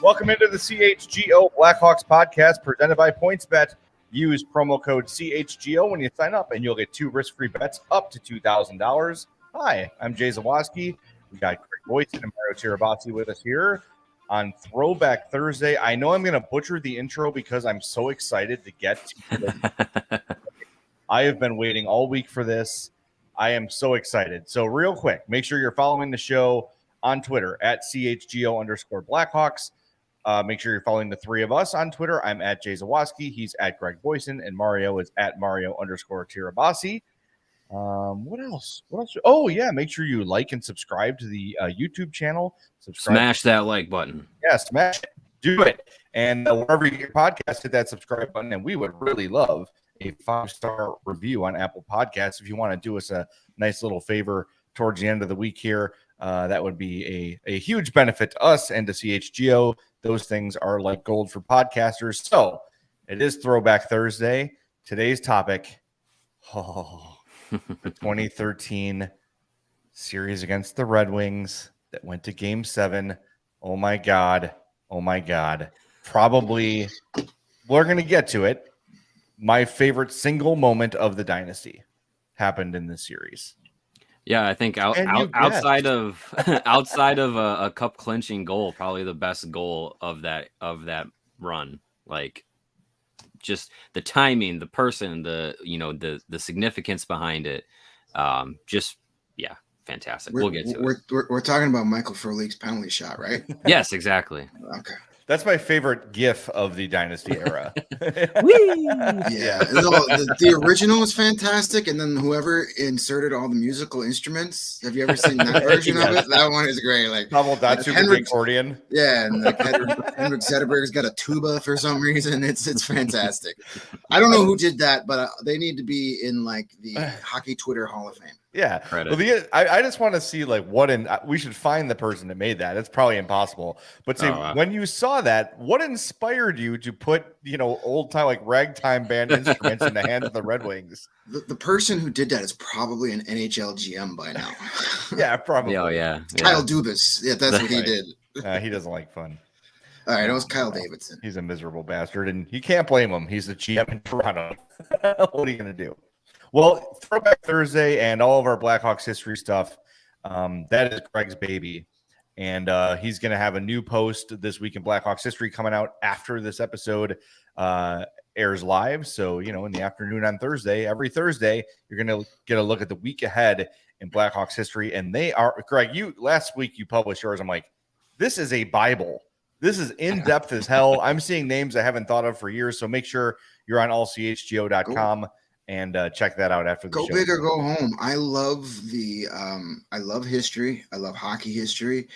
Welcome into the CHGO Blackhawks Podcast presented by PointsBet. Use promo code CHGO when you sign up, and you'll get 2 risk-free bets up to $2,000. Hi, I'm Jay Zawaski. We got Boysen and Mario Tirabassi with us here on Throwback Thursday. I know I'm going to butcher the intro because I'm so excited to get to this. I have been waiting all week for this. I am so excited. So real quick, make sure you're following the show on Twitter at CHGO_Blackhawks. Make sure you're following the three of us on Twitter. I'm at Jay Zawaski. He's at Greg Boysen, and Mario is at Mario_Tirabassi. What else? Oh, yeah. Make sure you like and subscribe to the YouTube channel. Smash that like button. Yeah, smash it. Do it. And wherever you get your podcast, hit that subscribe button. And we would really love a 5-star review on Apple Podcasts. If you want to do us a nice little favor towards the end of the week here, that would be a huge benefit to us and to CHGO. Those things are like gold for podcasters. So it is Throwback Thursday. Today's topic, the 2013 series against the Red Wings that went to Game 7. Oh, my God. Probably, we're going to get to it. My favorite single moment of the Dynasty happened in this series. Yeah, I think outside of a cup clinching goal, probably the best goal of that run. Like, just the timing, the person, the significance behind it. Fantastic. We'll get to it. We're talking about Michael Frolik's penalty shot, right? Yes, exactly. Okay. That's my favorite GIF of the Dynasty era. Yeah, the original was fantastic, and then whoever inserted all the musical instruments. Have you ever seen that version of it? That one is great. Like the accordion. Yeah, and like Henrik Zetterberg's got a tuba for some reason. It's fantastic. I don't know who did that, but they need to be in like the Hockey Twitter Hall of Fame. Yeah. Well, I just want to see like we should find the person that made that. It's probably impossible. But when you saw that, what inspired you to put, old time like ragtime band instruments in the hands of the Red Wings? The person who did that is probably an NHL GM by now. Yeah, probably. Oh, yeah. Kyle Dubas. Yeah, that's what he did. He doesn't like fun. All right, it was Kyle Davidson. He's a miserable bastard, and you can't blame him. He's the GM in Toronto. What are you going to do? Well, Throwback Thursday and all of our Blackhawks history stuff, that is Greg's baby. And he's going to have a new post this week in Blackhawks history coming out after this episode airs live. So, in the afternoon on Thursday, every Thursday, you're going to get a look at the week ahead in Blackhawks history. And they are, Greg, last week you published yours. I'm like, this is a Bible. This is in-depth as hell. I'm seeing names I haven't thought of for years. So make sure you're on allchgo.com. Cool. And check that out after the show. Go big or go home. I love I love history. I love hockey history.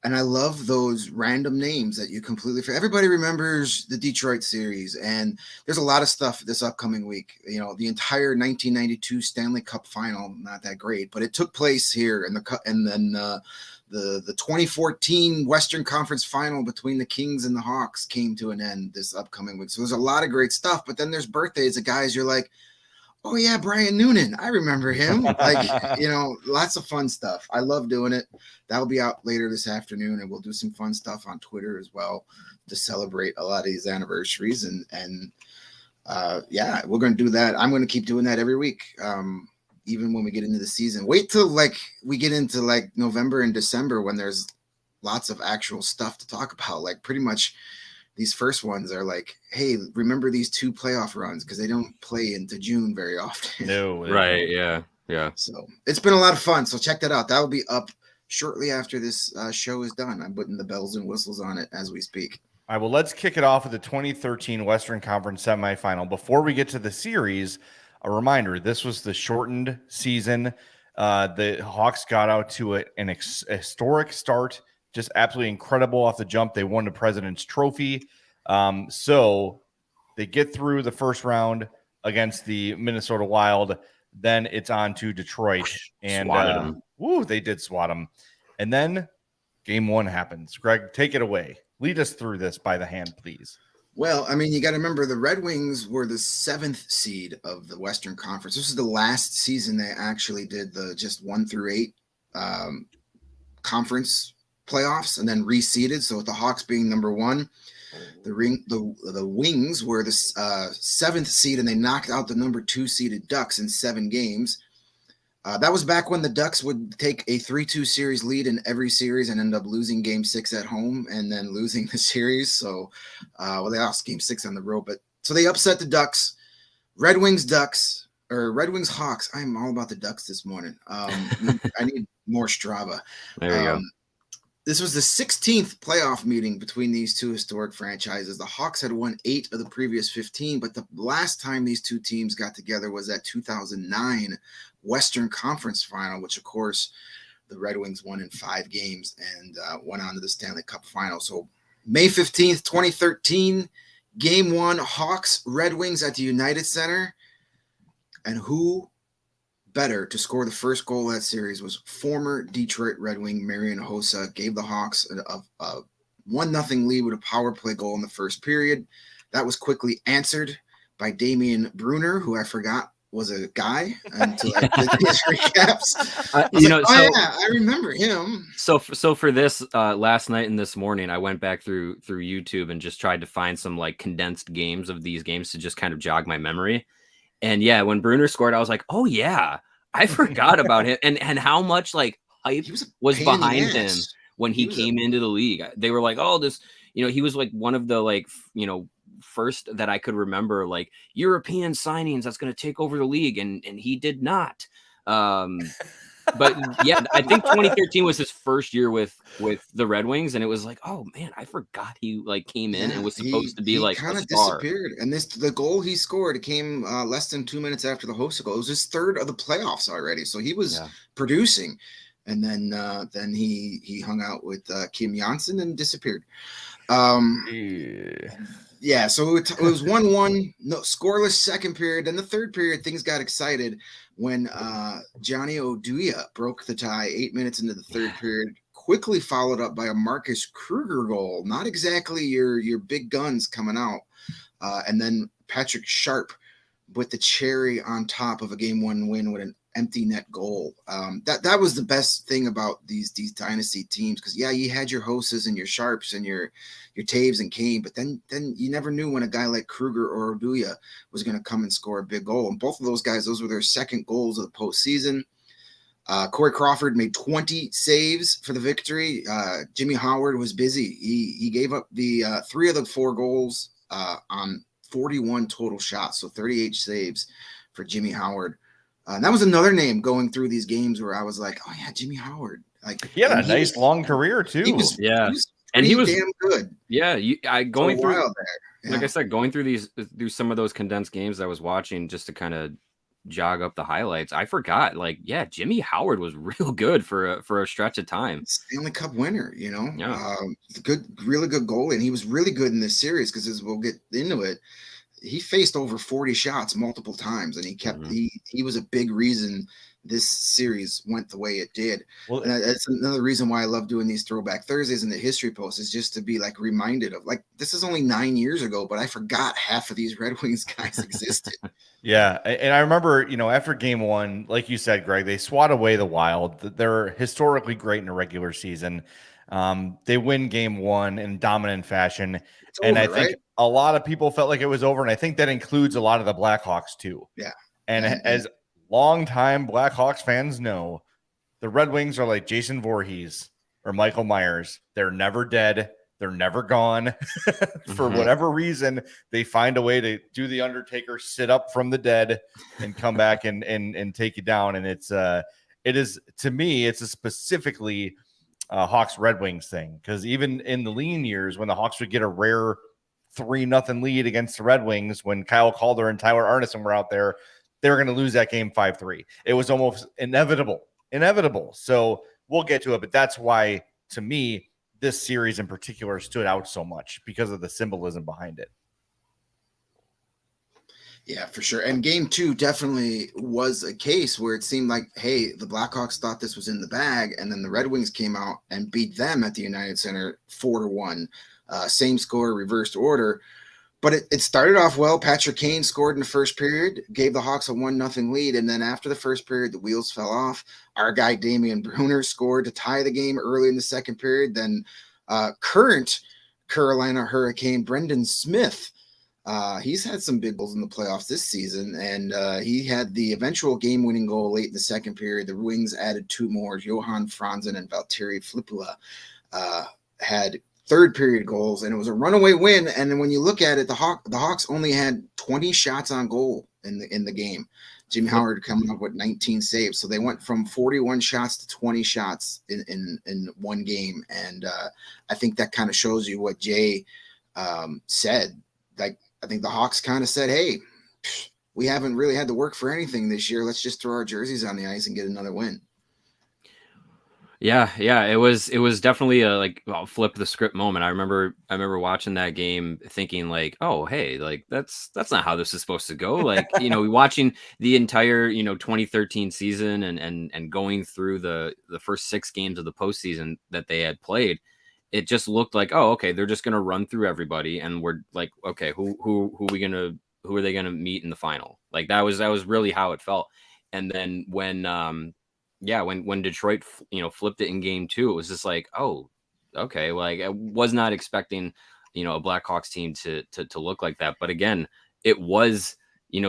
And I love those random names that you completely forget. Everybody remembers the Detroit series. And there's a lot of stuff this upcoming week. The entire 1992 Stanley Cup final, not that great, but it took place here. And then the 2014 Western Conference final between the Kings and the Hawks came to an end this upcoming week. So there's a lot of great stuff. But then there's birthdays of guys you're like, oh, yeah, Brian Noonan. I remember him. Like, lots of fun stuff. I love doing it. That'll be out later this afternoon, and we'll do some fun stuff on Twitter as well to celebrate a lot of these anniversaries. And we're going to do that. I'm going to keep doing that every week, even when we get into the season. Wait till, we get into, November and December when there's lots of actual stuff to talk about. Like, pretty much these first ones are like, hey, remember these 2 playoff runs because they don't play into June very often. No. Right, yeah. So it's been a lot of fun. So check that out. That will be up shortly after this show is done. I'm putting the bells and whistles on it as we speak. All right, well, let's kick it off with the 2013 Western Conference semifinal. Before we get to the series, a reminder, this was the shortened season. The Hawks got out to an historic start. Just absolutely incredible off the jump. They won the President's Trophy. So they get through the first round against the Minnesota Wild. Then it's on to Detroit. And they did swat them. And then game 1 happens. Greg, take it away. Lead us through this by the hand, please. Well, I mean, you got to remember the Red Wings were the 7th seed of the Western Conference. This is the last season they actually did the just 1 through 8 conference playoffs and then reseeded. So with the Hawks being number 1, the Wings were the 7th seed, and they knocked out the number 2 seeded Ducks in 7 games. That was back when the Ducks would take a 3-2 series lead in every series and end up losing Game 6 at home and then losing the series. So, they lost Game 6 on the road, but so they upset the Ducks. Red Wings Hawks. I'm all about the Ducks this morning. I need more Strava. There you go. This was the 16th playoff meeting between these two historic franchises. The Hawks had won 8 of the previous 15, but the last time these two teams got together was that 2009 Western Conference Final, which, of course, the Red Wings won in 5 games and went on to the Stanley Cup Final. So May 15th, 2013, Game 1, Hawks, Red Wings at the United Center. And who better to score the first goal of that series was former Detroit Red Wing Marian Hossa. Gave the Hawks a 1-0 lead with a power play goal in the first period. That was quickly answered by Damian Brunner, who I forgot was a guy until I did his recaps. I remember him. So for this last night and this morning, I went back through YouTube and just tried to find some like condensed games of these games to just kind of jog my memory. And yeah, when Brunner scored, I was like, oh yeah, I forgot about him and how much like hype was behind him when he came into the league. They were like, oh, this, he was like one of the like, first that I could remember like European signings that's going to take over the league. And he did not. But yeah, I think 2013 was his first year with the Red Wings, and it was like, oh man, I forgot he like came in and was supposed to be like kind a of star. Disappeared. And the goal he scored, it came less than 2 minutes after the Hossa goal. It was his 3rd of the playoffs already, so he was producing. And then he hung out with Kim Janssen and disappeared. Yeah, so it was 1-1, no scoreless second period. Then the third period, things got excited when Johnny Oduya broke the tie 8 minutes into the third period, quickly followed up by a Marcus Kruger goal. Not exactly your big guns coming out. And then Patrick Sharp with the cherry on top of a Game 1 win with an empty net goal. That was the best thing about these dynasty teams, because you had your Hossas and your Sharps and your Taves and Kane, but then you never knew when a guy like Kruger or Oduya was going to come and score a big goal. And both of those guys, those were their second goals of the postseason. Corey Crawford made 20 saves for the victory. Jimmy Howard was busy. He gave up the 3 of the 4 goals on 41 total shots, so 38 saves for Jimmy Howard. And that was another name going through these games where I was like, oh yeah, Jimmy Howard. Like he had a nice long career too. He was damn good. Yeah, going through there. Yeah. Like I said, going through some of those condensed games I was watching just to kind of jog up the highlights. I forgot, Jimmy Howard was real good for a stretch of time. Stanley Cup winner, really good goalie, and he was really good in this series because as we'll get into it, he faced over 40 shots multiple times, and he kept he was a big reason this series went the way it did. Well, and that's another reason why I love doing these Throwback Thursdays and the history posts, is just to be like reminded of like, this is only 9 years ago, but I forgot half of these Red Wings guys existed. Yeah. And I remember, after Game 1, like you said, Greg, they swat away the Wild. They're historically great in a regular season. They win Game 1 in dominant fashion. I think a lot of people felt like it was over. And I think that includes a lot of the Blackhawks too. Yeah. And as longtime Blackhawks fans know, the Red Wings are like Jason Voorhees or Michael Myers. They're never dead. They're never gone. For whatever reason, they find a way to do the Undertaker, sit up from the dead, and come back and take you down. And it is to me, it's a specifically Hawks Red Wings thing, because even in the lean years when the Hawks would get a rare 3-0 lead against the Red Wings, when Kyle Calder and Tyler Arneson were out there, they were going to lose that game 5-3. It was almost inevitable. So we'll get to it, but that's why, to me, this series in particular stood out so much, because of the symbolism behind it. Yeah, for sure. And Game 2 definitely was a case where it seemed like, hey, the Blackhawks thought this was in the bag, and then the Red Wings came out and beat them at the United Center 4-1. Same score, reversed order. But it started off well. Patrick Kane scored in the first period, gave the Hawks a 1-0 lead. And then after the first period, the wheels fell off. Our guy, Damian Brunner, scored to tie the game early in the second period. Then current Carolina Hurricane Brendan Smith, he's had some big goals in the playoffs this season. And he had the eventual game-winning goal late in the second period. The Wings added 2 more. Johan Franzen and Valtteri Filppula had third period goals, and it was a runaway win. And then when you look at it, the Hawks only had 20 shots on goal in the game. Jimmy Howard coming up with 19 saves, so they went from 41 shots to 20 shots in one game. And I think that kind of shows you what Jay said. Like, I think the Hawks kind of said, "Hey, we haven't really had to work for anything this year. Let's just throw our jerseys on the ice and get another win." Yeah, it was definitely a flip the script moment. I remember watching that game thinking like, oh, hey, like that's not how this is supposed to go. Like, watching the entire 2013 season and going through the first 6 games of the postseason that they had played, it just looked like, oh, okay, they're just gonna run through everybody, and we're like, okay, who are they gonna meet in the final? Like that was really how it felt. And then when Detroit, flipped it in game 2, it was just like, oh, okay. Like I was not expecting, a Blackhawks team to look like that. But again, it was,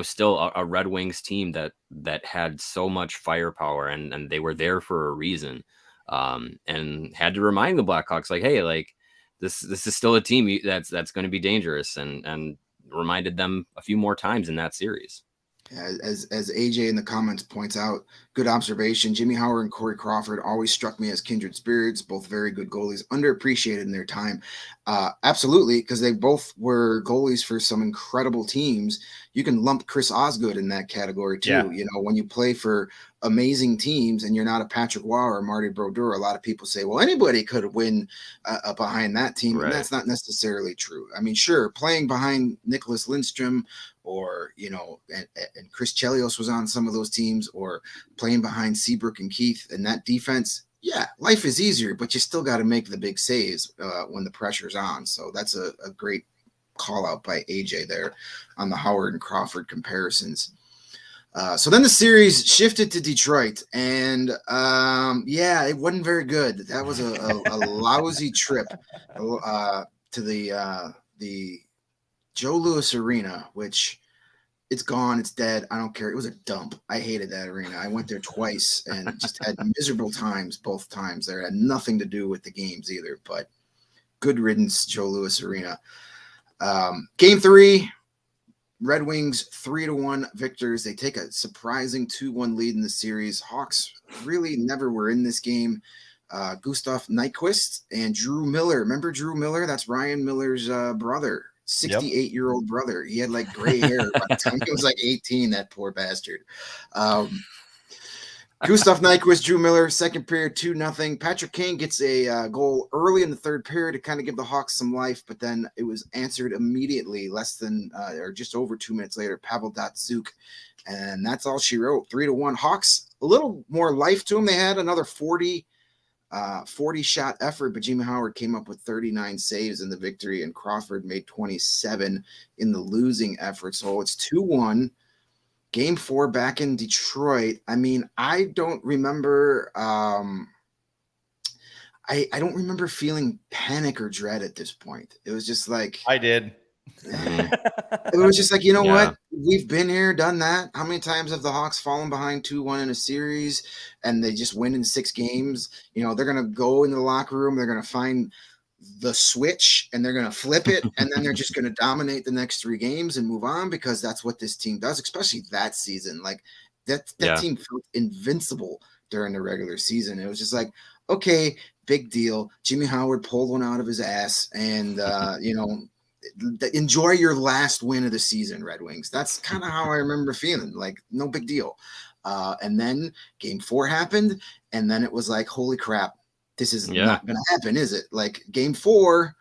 still a Red Wings team that had so much firepower and they were there for a reason. And had to remind the Blackhawks like, hey, like this is still a team that's going to be dangerous, and reminded them a few more times in that series. As AJ in the comments points out, good observation. Jimmy Howard and Corey Crawford always struck me as kindred spirits, both very good goalies, underappreciated in their time. Absolutely, because they both were goalies for some incredible teams. You can lump Chris Osgood in that category too. Yeah. When you play for amazing teams and you're not a Patrick Waugh or Marty Brodeur, a lot of people say, well, anybody could win behind that team. Right. And that's not necessarily true. I mean, sure, playing behind Nicholas Lindstrom or, and Chris Chelios was on some of those teams, or playing behind Seabrook and Keith and that defense. Yeah, life is easier, but you still got to make the big saves when the pressure's on. So that's a great call out by AJ there on the Howard and Crawford comparisons. So then the series shifted to Detroit, and it wasn't very good. That was a lousy trip to the Joe Louis Arena, which it's gone, it's dead. I don't care. It was a dump. I hated that arena. I went there twice and just had miserable times both times. There had nothing to do with the games either, but good riddance, Joe Louis Arena. Game 3, Red Wings 3-1 victors. They take a surprising 2-1 lead in the series. Hawks really never were in this game. Gustav Nyquist and Drew Miller. Remember Drew Miller? That's Ryan Miller's brother. 68-year-old brother. He had like gray hair by the time he was like 18, that poor bastard. Gustav Nyquist, Drew Miller, second period, 2-0. Patrick Kane gets a goal early in the third period to kind of give the Hawks some life, but then it was answered immediately less than or just over 2 minutes later. Pavel Datsyuk, and that's all she wrote. 3-1. Hawks, a little more life to them. They had another 40 shot effort, but Jimmy Howard came up with 39 saves in the victory, and Crawford made 27 in the losing effort. So it's 2-1. Game 4 back in Detroit. I mean, I don't remember I don't remember feeling panic or dread at this point. It was just like I did. It was just like, what? We've been here, done that. How many times have the Hawks fallen behind 2-1 in a series and they just win in 6 games? They're going to go into the locker room. They're going to find the switch and they're going to flip it. And then they're just going to dominate the next 3 games and move on, because that's what this team does, especially that season. Like that team felt invincible during the regular season. It was just like, okay, big deal. Jimmy Howard pulled one out of his ass and, enjoy your last win of the season, Red Wings. That's kind of how I remember feeling. Like, no big deal. And then game 4 happened, and then it was like, holy crap, this is not going to happen, is it? Like game 4,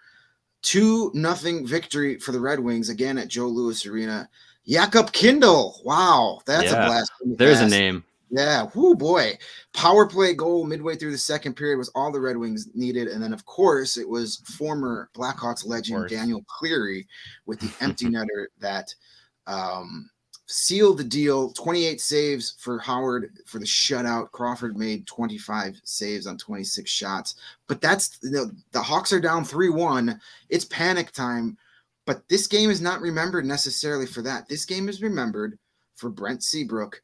2-0 victory for the Red Wings again at Joe Louis Arena. Jakob Kindl. Wow, that's a blast. There's a name. Yeah, whoo boy. Power play goal midway through the second period was all the Red Wings needed. And then, of course, it was former Blackhawks legend Daniel Cleary with the empty netter that sealed the deal. 28 saves for Howard for the shutout. Crawford made 25 saves on 26 shots. But that's the Hawks are down 3-1. It's panic time. But this game is not remembered necessarily for that. This game is remembered for Brent Seabrook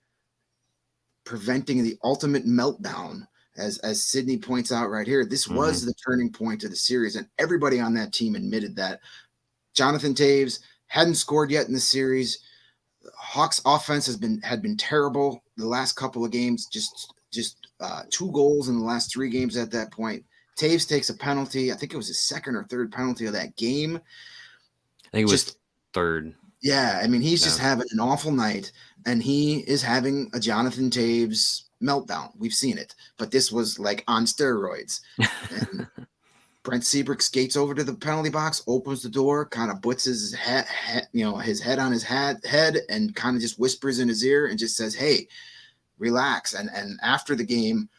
preventing the ultimate meltdown, as Sydney points out right here. This was the turning point of the series, and everybody on that team admitted that. Jonathan Toews hadn't scored yet in the series. Hawks offense had been terrible the last couple of games, just 2 goals in the last 3 games at that point. Toews takes a penalty. I think it was his second or third penalty of that game. I think it was third. Yeah, I mean, he's just having an awful night, and he is having a Jonathan Toews meltdown. We've seen it, but this was like on steroids. And Brent Seabrook skates over to the penalty box, opens the door, kind of puts his his head on his head, and kind of just whispers in his ear and just says, "Hey, relax." And after the game,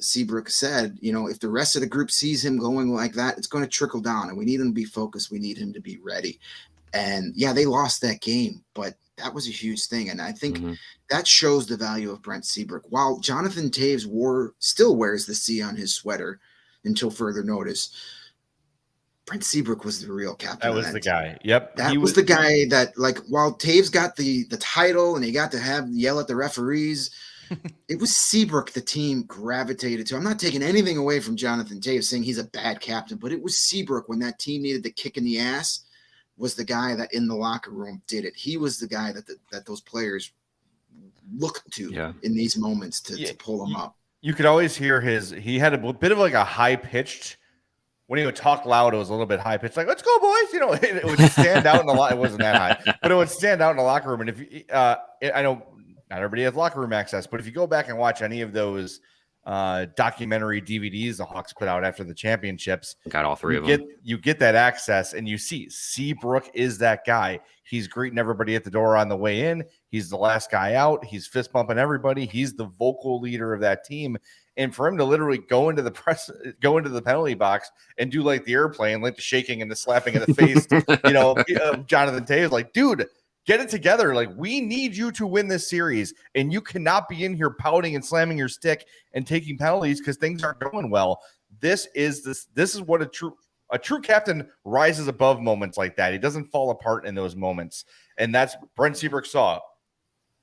Seabrook said, if the rest of the group sees him going like that, it's going to trickle down, and we need him to be focused. We need him to be ready. And yeah, they lost that game, but that was a huge thing. And I think that shows the value of Brent Seabrook. While Jonathan Toews still wears the C on his sweater until further notice, Brent Seabrook was the real captain. That was the guy. Yep. That was the guy that, like, while Toews got the title and he got to yell at the referees, it was Seabrook the team gravitated to. I'm not taking anything away from Jonathan Toews saying he's a bad captain, but it was Seabrook when that team needed the kick in the ass. Was the guy that in the locker room did it. He was the guy that those players looked to in these moments to pull him up. You could always hear he had a bit of like a high pitched, when he would talk loud, it was a little bit high pitched, like, "Let's go, boys." It would stand out in the it wasn't that high, but it would stand out in the locker room. And if I know not everybody has locker room access, but if you go back and watch any of those documentary DVDs the Hawks put out after the championships, got all 3 of them. You get that access, and you see Seabrook is that guy. He's greeting everybody at the door on the way in. He's the last guy out. He's fist bumping everybody. He's the vocal leader of that team. And for him to literally go into the penalty box and do like the airplane, like the shaking and the slapping in the face, of Jonathan Toews, like, dude, get it together. Like, we need you to win this series, and you cannot be in here pouting and slamming your stick and taking penalties because things aren't going well. This is what a true captain rises above moments like that. He doesn't fall apart in those moments. And that's Brent Seabrook saw.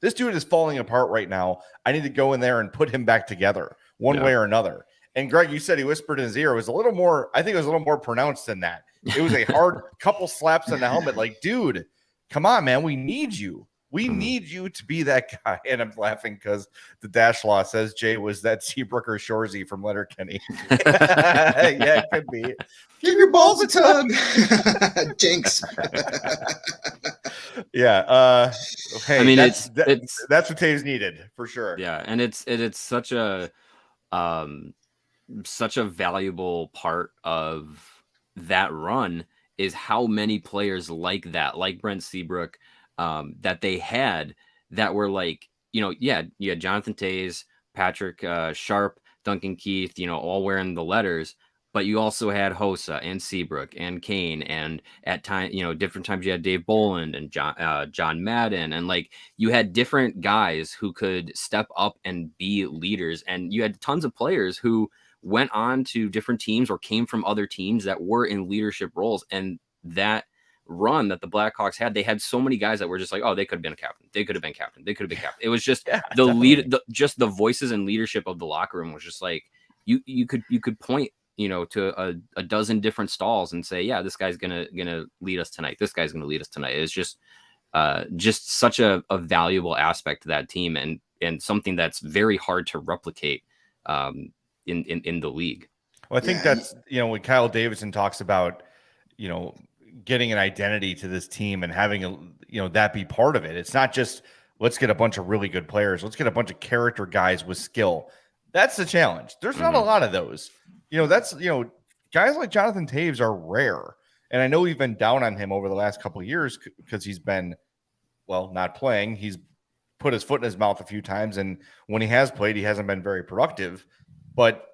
This dude is falling apart right now. I need to go in there and put him back together one way or another. And Greg, you said he whispered in his ear. It was a little more pronounced than that. It was a hard couple slaps on the helmet. Like, dude, come on, man. We need you. We need you to be that guy. And I'm laughing because the Dash Law says Jay was that Seabrook or Shorzy from Letterkenny. Yeah, it could be. Give your balls a tug. Jinx. Yeah. Hey, I mean, that's what Toews needed for sure. Yeah, and it's such a valuable part of that run is how many players like that, like Brent Seabrook, that they had that were like, you had Jonathan Toews, Patrick Sharp, Duncan Keith, all wearing the letters, but you also had Hossa and Seabrook and Kane, and at time, different times you had Dave Boland and John Madden, and like you had different guys who could step up and be leaders, and you had tons of players who went on to different teams or came from other teams that were in leadership roles. And that run that the Blackhawks had, they had so many guys that were just like, oh, they could have been a captain. They could have been captain. They could have been captain. It was just just the voices and leadership of the locker room was just like, you could point, to a dozen different stalls and say, yeah, this guy's gonna lead us tonight. This guy's gonna lead us tonight. It's just such a valuable aspect to that team, and something that's very hard to replicate in the league. Well, I think that's, when Kyle Davidson talks about, getting an identity to this team and having that be part of it. It's not just, let's get a bunch of really good players. Let's get a bunch of character guys with skill. That's the challenge. There's not a lot of those, guys like Jonathan Toews are rare. And I know we've been down on him over the last couple of years because he's been, not playing. He's put his foot in his mouth a few times, and when he has played, he hasn't been very productive. But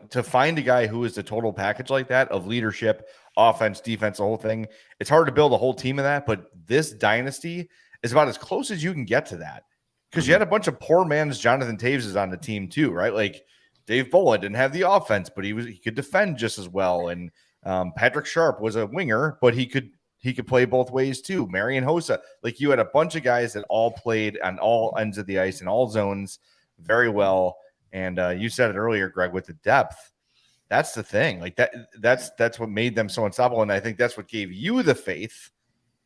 to find a guy who is the total package like that of leadership, offense, defense, the whole thing, it's hard to build a whole team of that. But this dynasty is about as close as you can get to that, because you had a bunch of poor man's Jonathan Taveses on the team too, right? Like Dave Bolin didn't have the offense, but he could defend just as well. And Patrick Sharp was a winger, but he could play both ways too. Marian Hossa, like you had a bunch of guys that all played on all ends of the ice in all zones very well. And you said it earlier, Greg, with the depth. That's the thing. Like that's what made them so unstoppable. And I think that's what gave you the faith.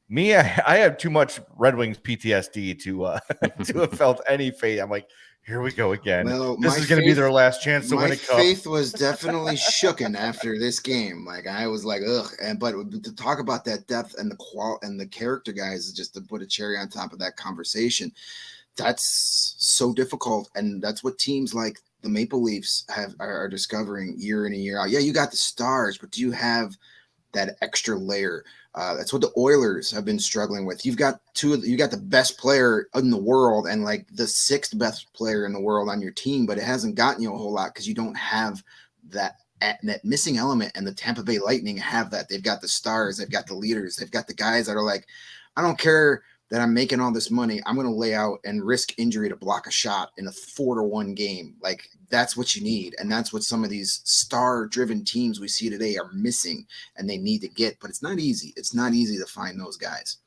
Me, I have too much Red Wings PTSD to have felt any faith. I'm like, here we go again. Well, this is going to be their last chance to win a cup. My faith was definitely shooken after this game. Like I was like, ugh. But to talk about that depth and the character guys, just to put a cherry on top of that conversation, that's so difficult. And that's what teams like the Maple Leafs are discovering year in and year out. Yeah, you got the stars, but do you have that extra layer? That's what the Oilers have been struggling with. You got the best player in the world and like the sixth best player in the world on your team, but it hasn't gotten you a whole lot because you don't have that missing element. And the Tampa Bay Lightning have that. They've got the stars, they've got the leaders, they've got the guys that are like, I don't care that I'm making all this money. I'm going to lay out and risk injury to block a shot in a 4-1 game. Like that's what you need. And that's what some of these star-driven teams we see today are missing and they need to get, but it's not easy. It's not easy to find those guys.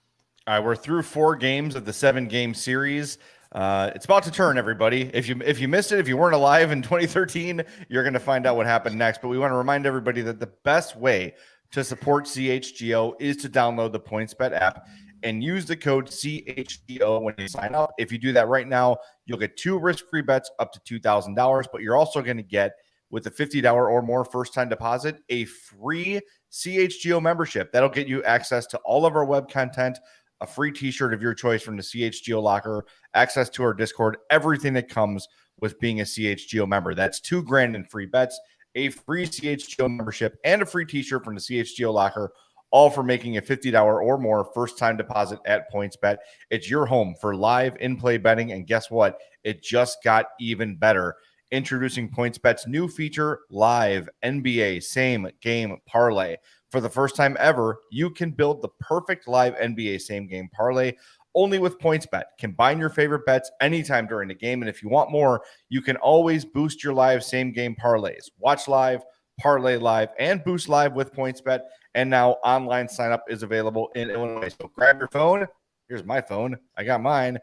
All right, we're through 4 games of the 7-game series. It's about to turn, everybody. If you missed it, if you weren't alive in 2013, you're going to find out what happened next. But we want to remind everybody that the best way to support CHGO is to download the PointsBet app and use the code CHGO when you sign up. If you do that right now, you'll get 2 risk-free bets up to $2,000, but you're also going to get, with a $50 or more first-time deposit, a free CHGO membership. That'll get you access to all of our web content, a free t-shirt of your choice from the CHGO locker, access to our Discord, everything that comes with being a CHGO member. That's $2,000 in free bets, a free CHGO membership, and a free t-shirt from the CHGO locker, all for making a $50 or more first-time deposit at PointsBet. It's your home for live in-play betting, and guess what? It just got even better. Introducing PointsBet's new feature, Live NBA Same Game Parlay. For the first time ever, you can build the perfect live NBA Same Game Parlay only with PointsBet. Combine your favorite bets anytime during the game, and if you want more, you can always boost your live Same Game Parlays. Watch live, parlay live, and boost live with PointsBet. And now online sign-up is available in Illinois. So grab your phone. Here's my phone. I got mine.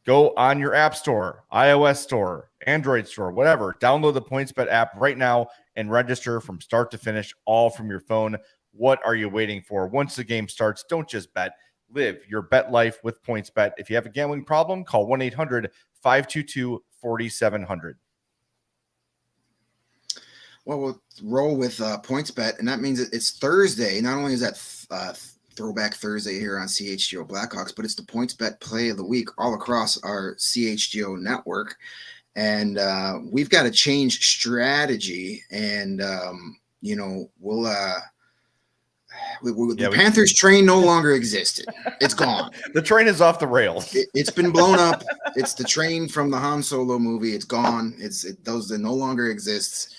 Go on your app store, iOS store, Android store, whatever. Download the PointsBet app right now and register from start to finish, all from your phone. What are you waiting for? Once the game starts, don't just bet. Live your bet life with PointsBet. If you have a gambling problem, call 1-800-522-4700. Well, we'll roll with PointsBet, and that means it's Thursday. Not only is that Throwback Thursday here on CHGO Blackhawks, but it's the PointsBet play of the week all across our CHGO network. And we've got to change strategy, and the Panthers train no longer existed. It's gone. The train is off the rails. It's been blown up. It's the train from the Han Solo movie. It's gone. It no longer exists.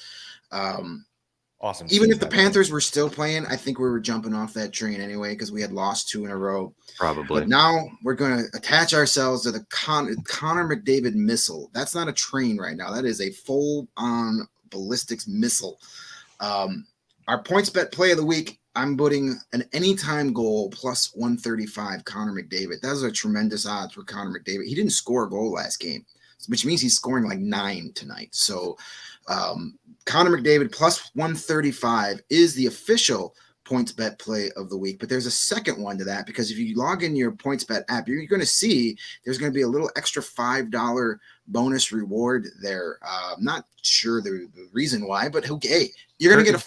Awesome. Even if the Panthers were still playing, I think we were jumping off that train anyway because we had lost 2 in a row. Probably. But now we're going to attach ourselves to the Connor McDavid missile. That's not a train right now. That is a full-on ballistics missile. Our PointsBet play of the week, I'm putting an anytime goal plus 135 Connor McDavid. Those are tremendous odds for Connor McDavid. He didn't score a goal last game, which means he's scoring like 9 tonight. So Connor McDavid plus 135 is the official PointsBet play of the week. But there's a second one to that, because if you log in your PointsBet app, you're going to see there's going to be a little extra $5 bonus reward there. I'm not sure the reason why, but hey, you're going to get a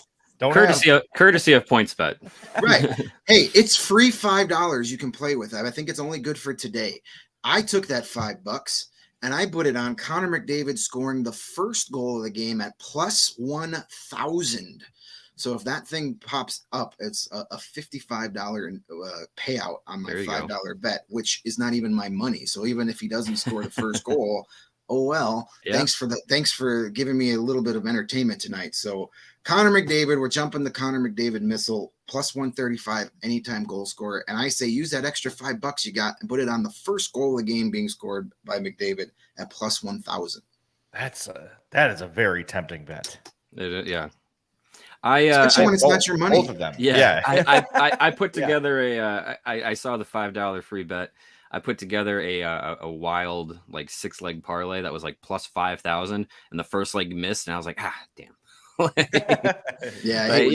courtesy of PointsBet. Right. Hey, it's free $5 you can play with. I think it's only good for today. I took that $5 and I put it on Connor McDavid scoring the first goal of the game at plus 1,000. So if that thing pops up, it's a $55 payout on my $5 bet, which is not even my money. So even if he doesn't score the first goal, oh well. Yeah. Thanks for giving me a little bit of entertainment tonight. So Connor McDavid, we're jumping the Connor McDavid missile plus 135 anytime goal scorer. And I say use that extra $5 you got and put it on the first goal of the game being scored by McDavid at plus 1,000. That is a very tempting bet. Yeah. Especially when it's not your money. Both of them. Yeah. I put together I saw the $5 free bet. I put together a wild like 6-leg parlay that was like plus 5,000, and the first leg missed, and I was like, damn. Yeah,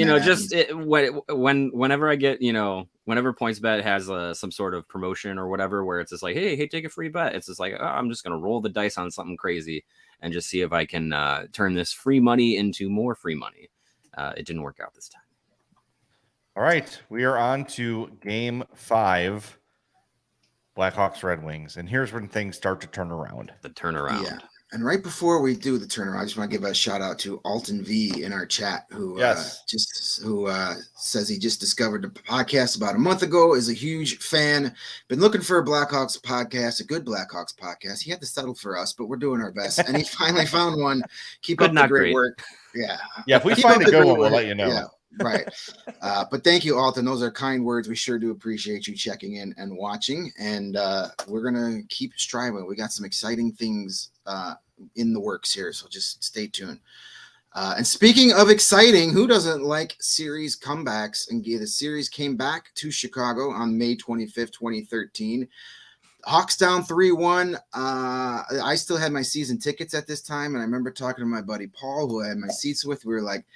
but, whenever I get, whenever PointsBet has some sort of promotion or whatever, where it's just like, hey, take a free bet. It's just like, I'm just gonna roll the dice on something crazy and just see if I can turn this free money into more free money. It didn't work out this time. All right, we are on to Game 5, Blackhawks Red Wings, and here's when things start to turn around. The turnaround. Yeah. And right before we do the turnaround, I just want to give a shout out to Alton V in our chat, who says he just discovered the podcast about a month ago, is a huge fan. Been looking for a Blackhawks podcast, a good Blackhawks podcast. He had to settle for us, but we're doing our best. And he finally found one. Keep up the great work. Yeah. Yeah. If we find a good one, we'll let you know. Yeah. Right. But thank you, Alton. Those are kind words. We sure do appreciate you checking in and watching. And we're going to keep striving. We got some exciting things in the works here. So just stay tuned. And speaking of exciting, who doesn't like series comebacks? And the series came back to Chicago on May 25th, 2013. Hawks down 3-1. I still had my season tickets at this time. And I remember talking to my buddy Paul, who I had my seats with. We were like,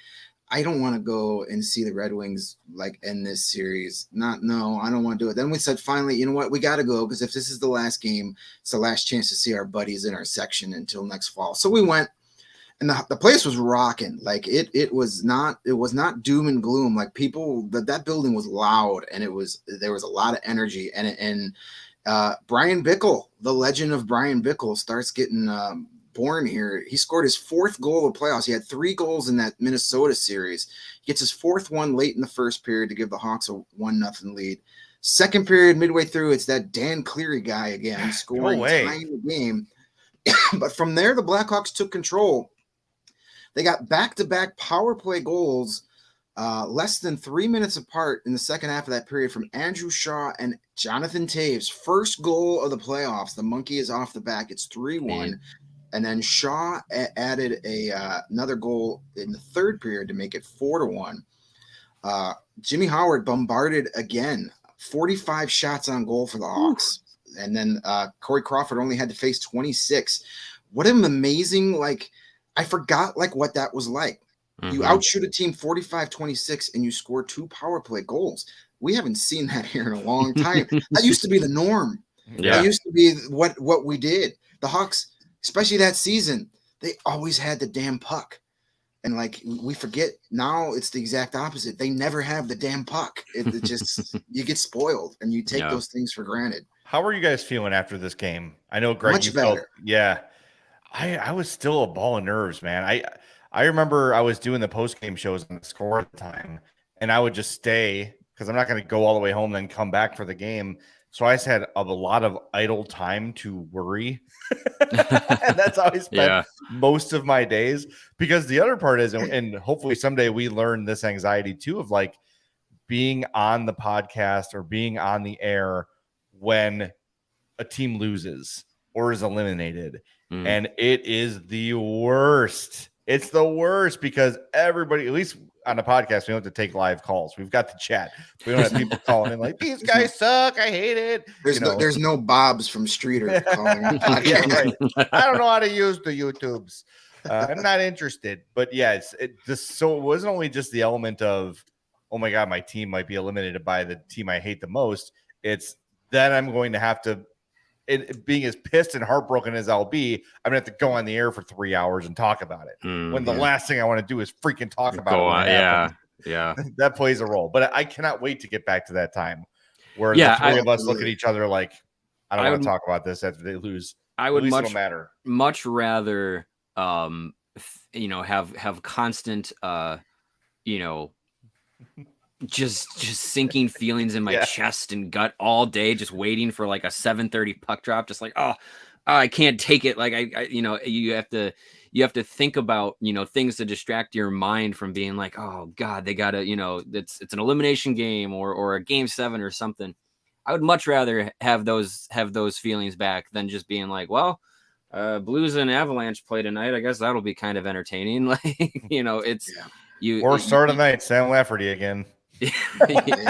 I don't want to go and see the Red Wings like end this series. I don't want to do it. Then we said, finally, you know what? We got to go, because if this is the last game, it's the last chance to see our buddies in our section until next fall. So we went, and the place was rocking. Like it was not doom and gloom. Like people, that building was loud, and there was a lot of energy. And Brian Bickle, the legend of Brian Bickle, starts getting born here. He scored his 4th goal of the playoffs. He had 3 goals in that Minnesota series. He gets his 4th one late in the first period to give the Hawks a 1-0 lead. Second period, midway through, it's that Dan Cleary guy again scoring, tying the game. But from there, the Blackhawks took control. They got back-to-back power play goals less than 3 minutes apart in the second half of that period from Andrew Shaw and Jonathan Toews. First goal of the playoffs. The monkey is off the back. It's 3-1. And then Shaw added another goal in the third period to make it 4-1. Jimmy Howard bombarded again, 45 shots on goal for the Hawks. And then Corey Crawford only had to face 26. What an amazing, I forgot what that was like. Mm-hmm. You outshoot a team 45-26 and you score 2 power play goals. We haven't seen that here in a long time. That used to be the norm. Yeah. That used to be what we did. The Hawks, especially that season, they always had the damn puck. And we forget now, it's the exact opposite. They never have the damn puck. It just, you get spoiled and you take those things for granted. How are you guys feeling after this game? I know, Greg, much better. I was still a ball of nerves, man. I remember I was doing the post-game shows on the Score at the time, and I would just stay because I'm not going to go all the way home and then come back for the game. So I just had a lot of idle time to worry. And that's how I spent most of my days. Because the other part is, and hopefully someday we learn this anxiety too, of being on the podcast or being on the air when a team loses or is eliminated. And it is the worst. It's the worst because everybody, at least on a podcast, we don't have to take live calls. We've got the chat. We don't have people calling in these guys suck. I hate it. There's no Bobs from Streeter calling on podcast. Right. I don't know how to use the YouTubes. I'm not interested. But so it wasn't only just the element of, oh my God, my team might be eliminated by the team I hate the most. It's then I'm going to have to, being as pissed and heartbroken as I'll be, I'm going to have to go on the air for 3 hours and talk about it. When the last thing I want to do is freaking talk about it. Yeah. That plays a role. But I cannot wait to get back to that time where the three of us look at each other like, I don't want to talk about this after they lose. I would much rather, have constant, just sinking feelings in my chest and gut all day, just waiting for like a 7:30 puck drop, just like, oh, I can't take it. Like I you have to think about, things to distract your mind from being like, oh God, they gotta, it's an elimination game or a game 7 or something. I would much rather have those feelings back than just being like, well, Blues and Avalanche play tonight. I guess that'll be kind of entertaining. Like, it's start of the night, Sam Lafferty again.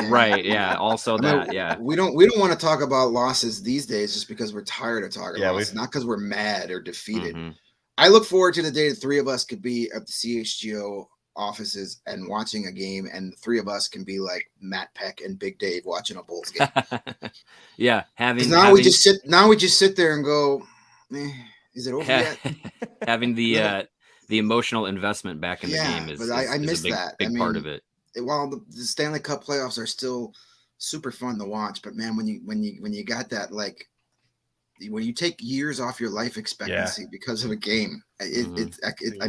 Right. Yeah. Also we don't want to talk about losses these days just because we're tired of talking about losses, not because we're mad or defeated. Mm-hmm. I look forward to the day the three of us could be at the CHGO offices and watching a game, and the three of us can be like Matt Peck and Big Dave watching a Bulls game. Yeah. We just sit there and go, is it over yet? Having the emotional investment back in the game is I miss a big, that. big part of it. While the Stanley Cup playoffs are still super fun to watch, but man, when you got that, like, when you take years off your life expectancy because of a game, I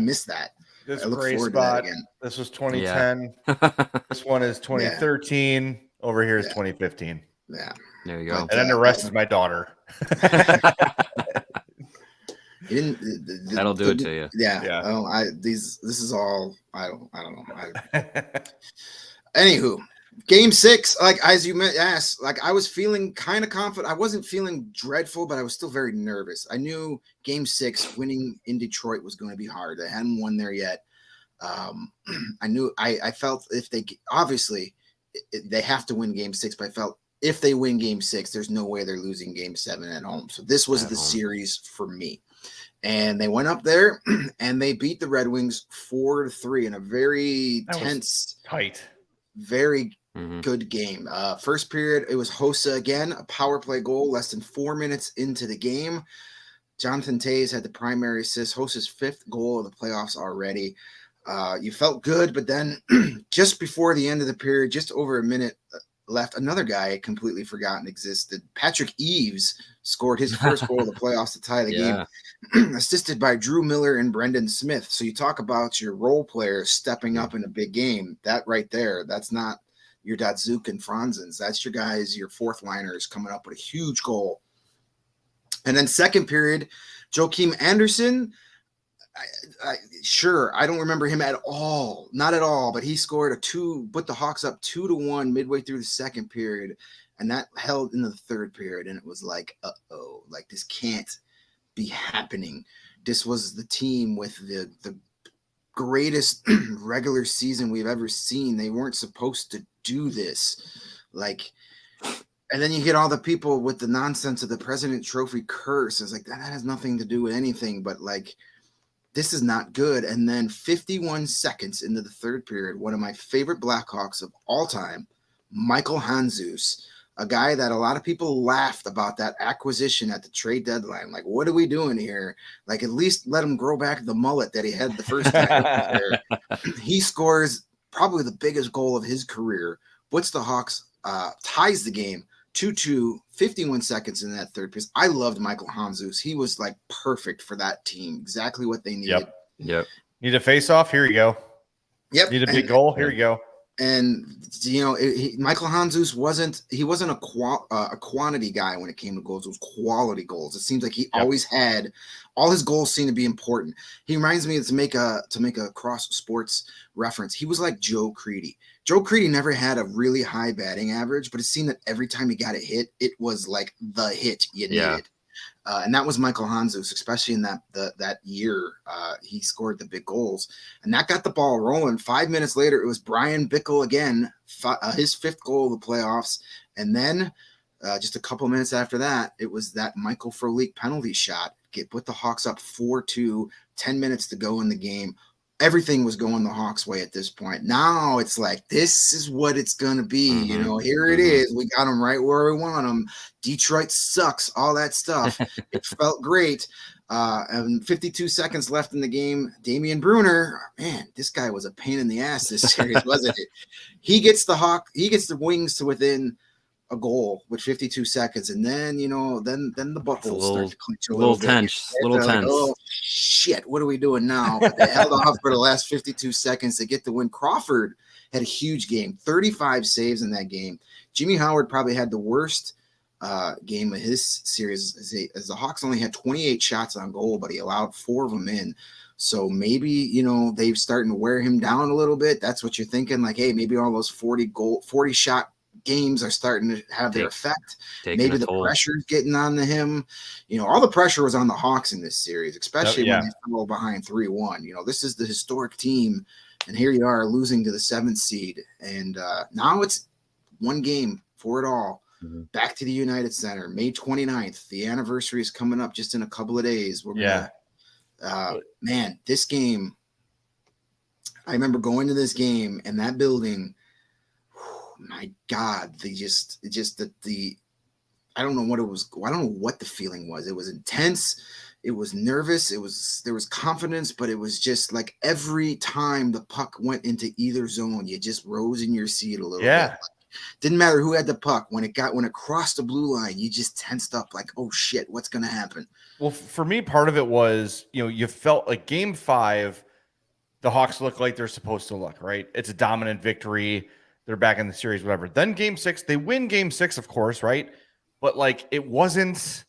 miss that. This I look gray forward spot. to that again. This was 2010. This one is 2013. Over here is 2015. Yeah, there you go. And then the rest is my daughter. That'll do it to you. Yeah. This is all. I don't know. Anywho, game 6. Like, as you asked, like, I was feeling kind of confident. I wasn't feeling dreadful, but I was still very nervous. I knew game 6 winning in Detroit was going to be hard. They hadn't won there yet. I felt if they obviously they have to win game 6, but I felt if they win game 6, there's no way they're losing game 7 at home. So this was the series for me. And they went up there and they beat the Red Wings 4-3 in a very tense, tight, very good game. First period, it was Hossa again, a power play goal less than 4 minutes into the game. Jonathan Toews had the primary assist, Hossa's 5th goal of the playoffs already. You felt good, but then just before the end of the period, just over a minute left, another guy completely forgotten existed. Patrick Eaves scored his first goal of the playoffs to tie the game, assisted by Drew Miller and Brendan Smith. So you talk about your role players stepping up in a big game. That right there, that's not your Datsuk and Franzens. That's your guys, your fourth liners coming up with a huge goal. And then second period, Joakim Anderson, I don't remember him at all, not at all, but he scored put the Hawks up 2-1 midway through the second period, and that held into the third period, and it was like, like, this can't be happening. This was the team with the greatest regular season we've ever seen. They weren't supposed to do this, like. And then you get all the people with the nonsense of the President Trophy curse. It's like, that has nothing to do with anything, but like, this is not good. And then 51 seconds into the third period, one of my favorite Blackhawks of all time, Michael Handzus, a guy that a lot of people laughed about that acquisition at the trade deadline. Like, what are we doing here? Like, at least let him grow back the mullet that he had the first time. He scores probably the biggest goal of his career, puts the Hawks, ties the game 2-2, 51 seconds in that third piece. I loved Michael Handzus. He was like perfect for that team. Exactly what they needed. Yep. Need a face off? Here you go. Yep. Need a big goal? Here you go. And Michael Handzus wasn't a quantity guy when it came to goals. It was quality goals. It seems like he always had all his goals seem to be important. He reminds me to make a cross sports reference. He was like Joe Crede. Joe Crede never had a really high batting average, but it seemed that every time he got a hit, it was like the hit you needed. And that was Michael Handzus, especially in that year. He scored the big goals, and that got the ball rolling. 5 minutes later, it was Brian Bickle again, his 5th goal of the playoffs. And then just a couple minutes after that, it was that Michael Frolik penalty shot. Put the Hawks up 4-2, 10 minutes to go in the game. Everything was going the Hawks' way at this point. Now it's like, this is what it's going to be. Here it is. We got them right where we want them. Detroit sucks, all that stuff. It felt great. And 52 seconds left in the game. Damian Brunner, man, this guy was a pain in the ass this series, wasn't it? He gets the Wings to within a goal with 52 seconds, and then then the buckles start to clinch a little tense. Tense. Oh shit, what are we doing now? But they held off for the last 52 seconds to get the win. Crawford had a huge game, 35 saves in that game. Jimmy Howard probably had the worst game of his series as the Hawks only had 28 shots on goal, but he allowed 4 of them in. So maybe, they've starting to wear him down a little bit. That's what you're thinking. Like, hey, maybe all those 40 shot games are starting to have their effect. Maybe the pressure's getting on to him. All the pressure was on the Hawks in this series, especially when they fell behind 3-1. This is the historic team, and here you are losing to the 7th seed. And now it's one game for it all. Mm-hmm. Back to the United Center, May 29th. The anniversary is coming up just in a couple of days. Man, this game, I remember going to this game and that building. My God, I don't know what it was. I don't know what the feeling was. It was intense. It was nervous. There was confidence, but it was just like every time the puck went into either zone, you just rose in your seat a little bit. Didn't matter who had the puck. When it crossed the blue line, you just tensed up like, oh shit, what's going to happen? Well, for me, part of it was, you felt like game 5, the Hawks look like they're supposed to look, right? It's a dominant victory. They're back in the series, whatever. Then game 6, they win game 6, of course, right? But like, it wasn't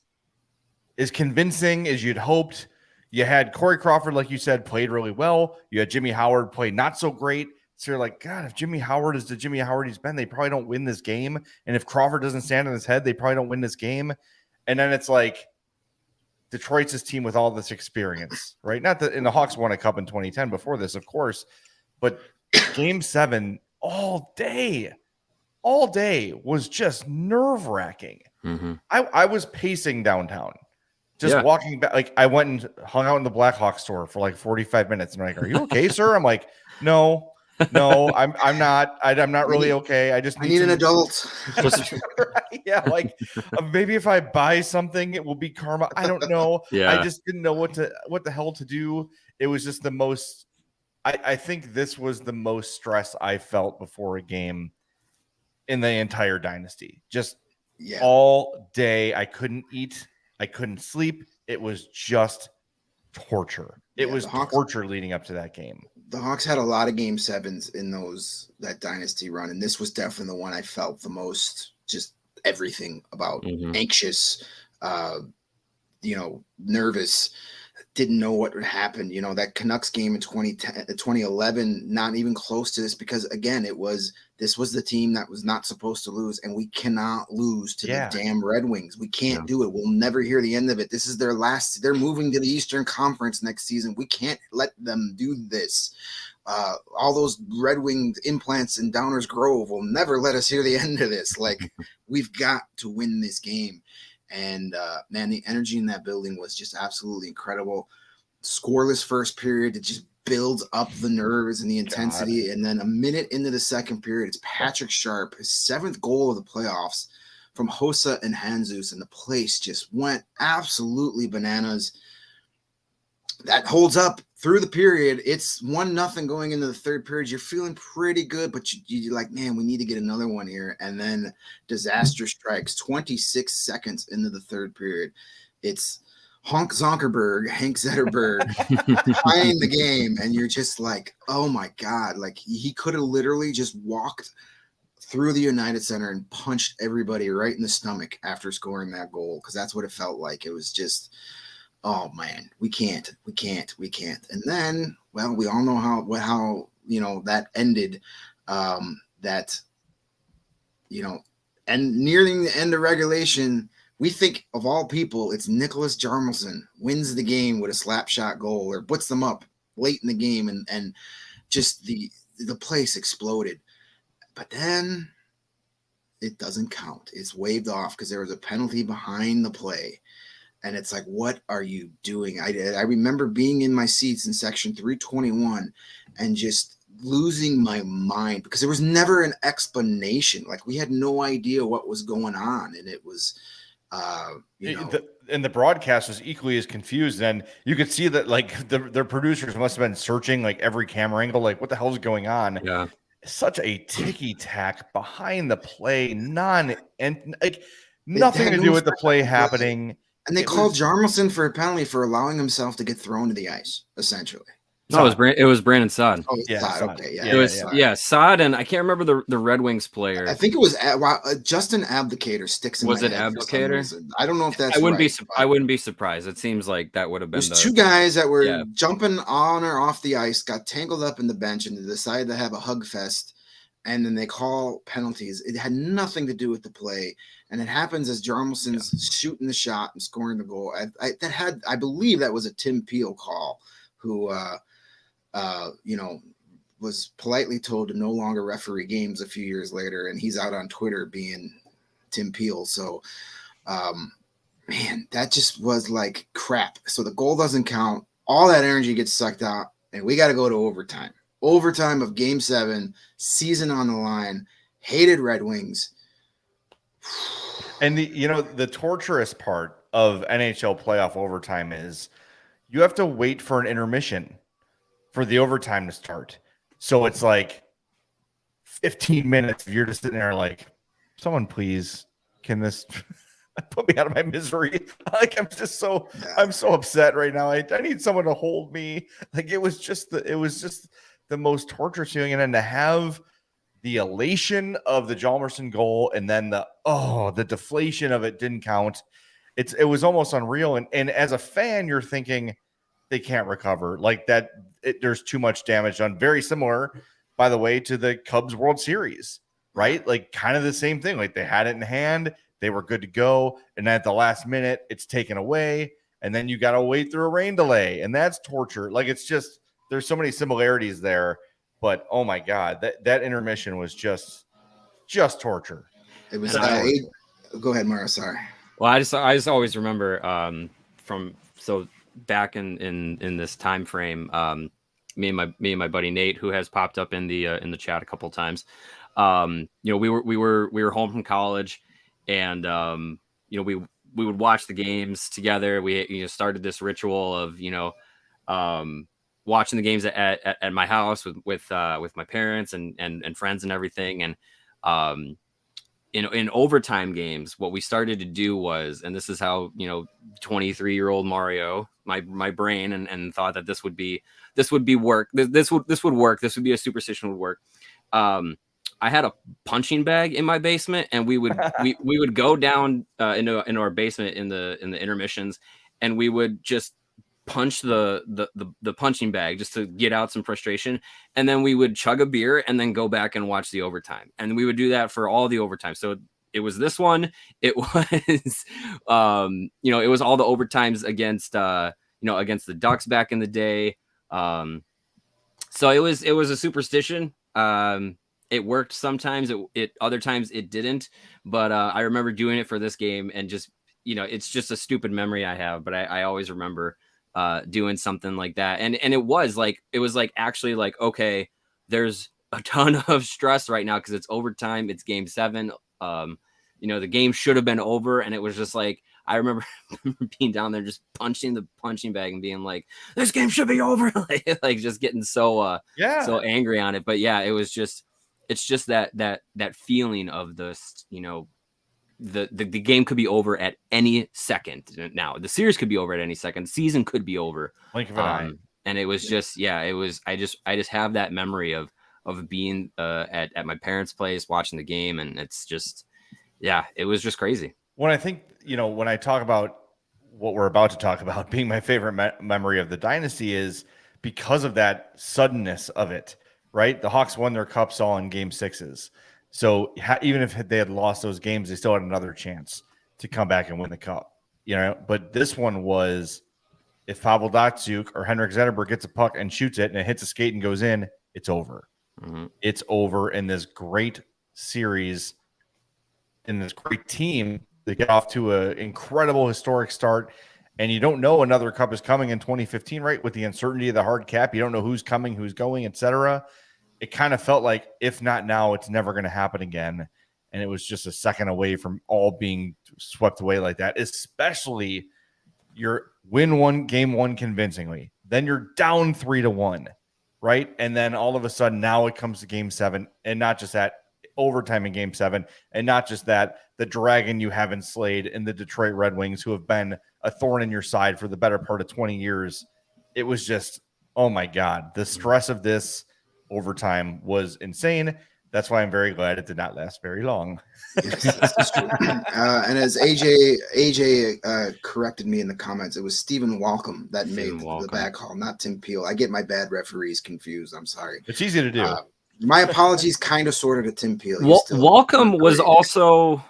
as convincing as you'd hoped. You had Corey Crawford, like you said, played really well. You had Jimmy Howard play not so great. So you're like, God, if Jimmy Howard is the Jimmy Howard he's been, they probably don't win this game. And if Crawford doesn't stand on his head, they probably don't win this game. And then it's like, Detroit's this team with all this experience, right? Not that, and the Hawks won a cup in 2010 before this, of course, but game 7 all day was just nerve-wracking. Mm-hmm. I was pacing downtown, just walking back. Like, I went and hung out in the Blackhawks store for like 45 minutes. And I'm like, "Are you okay, sir?" I'm like, No, I'm not. I'm not really okay. I need an adult. Yeah, like maybe if I buy something, it will be karma. I don't know. I just didn't know what the hell to do. It was just the most. I think this was the most stress I felt before a game in the entire dynasty. Just all day. I couldn't eat. I couldn't sleep. It was just torture. It was torture leading up to that game. The Hawks had a lot of game 7s in that dynasty run, and this was definitely the one I felt the most just everything about. Anxious, nervous, didn't know what would happen. That Canucks game in 2011, not even close to this, because again, this was the team that was not supposed to lose, and we cannot lose to the damn Red Wings. We can't do it. We'll never hear the end of it. This is their last. They're moving to the Eastern Conference next season. We can't let them do this. All those Red Wing implants in Downers Grove will never let us hear the end of this. Like, we've got to win this game. And man, the energy in that building was just absolutely incredible. Scoreless first period, it just builds up the nerves and the intensity. And then a minute into the second period, it's Patrick Sharp, his 7th goal of the playoffs from Hossa and Handzus, and the place just went absolutely bananas. That holds up through the period. It's 1-0 going into the third period. You're feeling pretty good, but you're like, man, we need to get another one here. And then disaster strikes 26 seconds into the third period. It's Hank Zetterberg tying the game. And you're just like, oh my God. Like, he could have literally just walked through the United Center and punched everybody right in the stomach after scoring that goal. Cause that's what it felt like. It was just, oh man, we can't. And then, well, we all know how that ended. And nearing the end of regulation, we think of all people, it's Nicholas Jarmelson wins the game with a slap shot goal or puts them up late in the game, and just the place exploded. But then it doesn't count. It's waved off because there was a penalty behind the play. And it's like, what are you doing? I remember being in my seats in section 321 and just losing my mind because there was never an explanation. Like, we had no idea what was going on. And it was, and the broadcast was equally as confused. And you could see that, like, their producers must have been searching like every camera angle, like, what the hell is going on? Yeah. Such a ticky-tack behind the play, nothing to do with the play happening. And they called Jarmelson for a penalty for allowing himself to get thrown to the ice, essentially. No, it was Brandon Saad. Oh, yeah, Saad. Saad. Okay, It was Saad, and I can't remember the Red Wings player. I think it was Justin Abdicator sticks in my head. Was it Abdicator? I don't know if that's right. I wouldn't be surprised. It seems like that would have been two guys that were jumping on or off the ice, got tangled up in the bench, and they decided to have a hug fest, and then they call penalties. It had nothing to do with the play, and it happens as Jarmelson's shooting the shot and scoring the goal. I believe that was a Tim Peel call, who was politely told to no longer referee games a few years later, and he's out on Twitter being Tim Peel. So, man, that just was like crap. So the goal doesn't count. All that energy gets sucked out, and we got to go to overtime. Overtime of Game 7, season on the line, hated Red Wings. And the torturous part of NHL playoff overtime is you have to wait for an intermission for the overtime to start. So it's like 15 minutes. You're just sitting there like, someone please, can this put me out of my misery? Like, I'm so upset right now. I need someone to hold me. Like, it was just the most torturous feeling. And then to have the elation of the Hjalmarsson goal and then the deflation of it didn't count. It was almost unreal. And as a fan, you're thinking they can't recover like that. There's too much damage done. Very similar, by the way, to the Cubs World Series, right? Like kind of the same thing. Like they had it in hand, they were good to go, and then at the last minute, it's taken away, and then you got to wait through a rain delay, and that's torture. Like it's just there's so many similarities there, but oh my god, that intermission was just torture. It was. Go ahead, Mario. Sorry. Well, I just always remember back in this time frame, me and my buddy Nate, who has popped up in the chat a couple of times, we were home from college, and we would watch the games together. We started this ritual of watching the games at my house with my parents and friends and everything, and in overtime games, what we started to do was, and this is how 23-year-old Mario, my brain, and thought that this would work. This would work. This would be a superstition would work. I had a punching bag in my basement, and we would go down into our basement in the intermissions, and we would just punch the punching bag just to get out some frustration, and then we would chug a beer and then go back and watch the overtime, and we would do that for all the overtime. So it was this one, it was it was all the overtimes against against the Ducks back in the day. So it was a superstition. It worked sometimes, it other times it didn't, but I remember doing it for this game, and just it's just a stupid memory I have, but I always remember doing something like that. And it was actually like, okay, there's a ton of stress right now because it's overtime, it's Game 7. The game should have been over, and it was just like, I remember being down there just punching the punching bag and being like, this game should be over. like just getting so angry on it. But yeah, it's just that feeling of this, the game could be over at any second. Now the series could be over at any second. Season could be over. Blink of an eye. And it was just, it was. I just have that memory of being at my parents' place watching the game, and it's just, it was just crazy. When I think, when I talk about what we're about to talk about being my favorite memory of the Dynasty is because of that suddenness of it, right? The Hawks won their cups all in Game 6s. So even if they had lost those games, they still had another chance to come back and win the cup, But this one was, if Pavel Datsyuk or Henrik Zetterberg gets a puck and shoots it and it hits a skate and goes in, it's over. Mm-hmm. It's over in this great series, in this great team. They get off to an incredible historic start, and you don't know another cup is coming in 2015, right? With the uncertainty of the hard cap, you don't know who's coming, who's going, etc. It kind of felt like, if not now, it's never going to happen again. And it was just a second away from all being swept away like that, especially you're win game one convincingly. Then you're down 3-1, right? And then all of a sudden now it comes to Game 7, and not just that, overtime in Game 7, and not just that, the dragon you haven't slayed in the Detroit Red Wings, who have been a thorn in your side for the better part of 20 years. It was just Oh my God. The stress of this overtime was insane. That's why I'm very glad it did not last very long. Yes, this is true. And as AJ corrected me in the comments, it was Stephen Walcom that made the back call, not Tim Peel. I get my bad referees confused. I'm sorry. It's easy to do. My apologies, kind of, sort of, to Tim Peel. Walcom was also.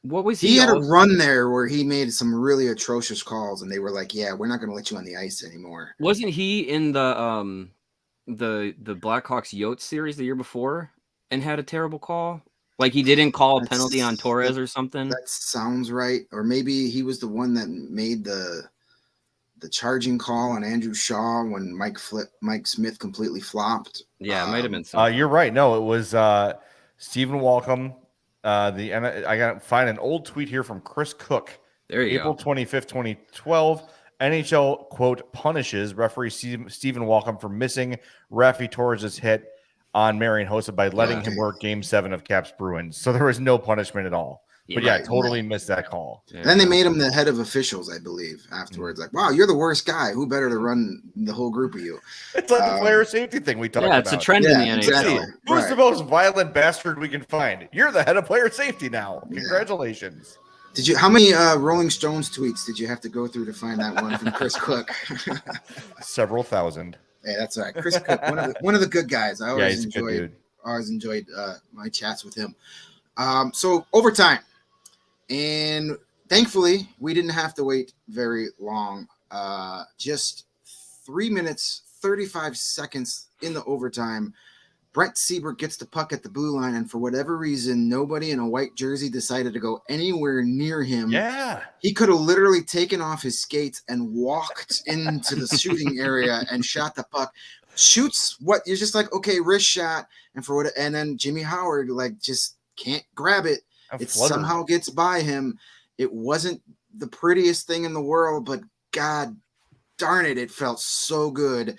What was he? He had a run there where he made some really atrocious calls, and they were like, "Yeah, we're not going to let you on the ice anymore." Wasn't he in the Blackhawks Yotes series the year before and had a terrible call? Like he didn't call a penalty on Torres or something? That sounds right. Or maybe he was the one that made the charging call on Andrew Shaw when Mike Smith completely flopped. Yeah, it might have been something. You're right. No, it was Stephen Walcom. I got to find an old tweet here from Chris Cook. There you April go. 25th, 2012. NHL, quote, punishes referee Stephen Walcom for missing Rafi Torres' hit on Marian Hossa by letting him work Game 7 of Caps Bruins. So there was no punishment at all. But totally missed that call. Yeah. Then they made him the head of officials, I believe, afterwards. Like, wow, you're the worst guy. Who better to run the whole group of you? It's like the player safety thing we talked about. Yeah, it's a trend in the NHL. Exactly. Who's the most violent bastard we can find? You're the head of player safety now. Congratulations. How many Rolling Stones tweets did you have to go through to find that one from Chris Cook? Several thousand. Hey, that's all right. Chris Cook, one of the good guys. I always enjoyed my chats with him. So overtime. And thankfully, we didn't have to wait very long. Just 3 minutes, 35 seconds in the overtime. Brent Seabrook gets the puck at the blue line, and for whatever reason, nobody in a white jersey decided to go anywhere near him. Yeah. He could have literally taken off his skates and walked into the shooting area and shot the puck. Shoots what you're just like, okay, wrist shot, and then Jimmy Howard just can't grab it. It somehow gets by him. It wasn't the prettiest thing in the world, but God darn it, it felt so good.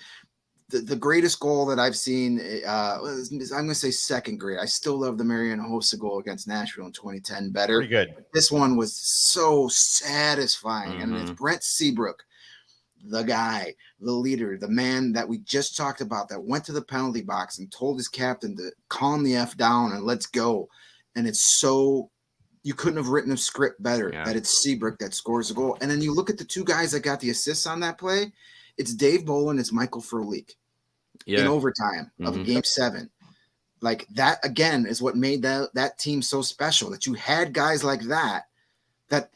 The greatest goal that I've seen, I'm going to say second grade. I still love the Marian Hossa goal against Nashville in 2010 better. Pretty good. But this one was so satisfying. Mm-hmm. And it's Brent Seabrook, the guy, the leader, the man that we just talked about that went to the penalty box and told his captain to calm the F down and let's go. And it's so you couldn't have written a script better that it's Seabrook that scores a goal. And then you look at the two guys that got the assists on that play. It's Dave Bolin, it's Michael Frolik in overtime of Game 7. Like that, again, is what made that team so special, that you had guys like that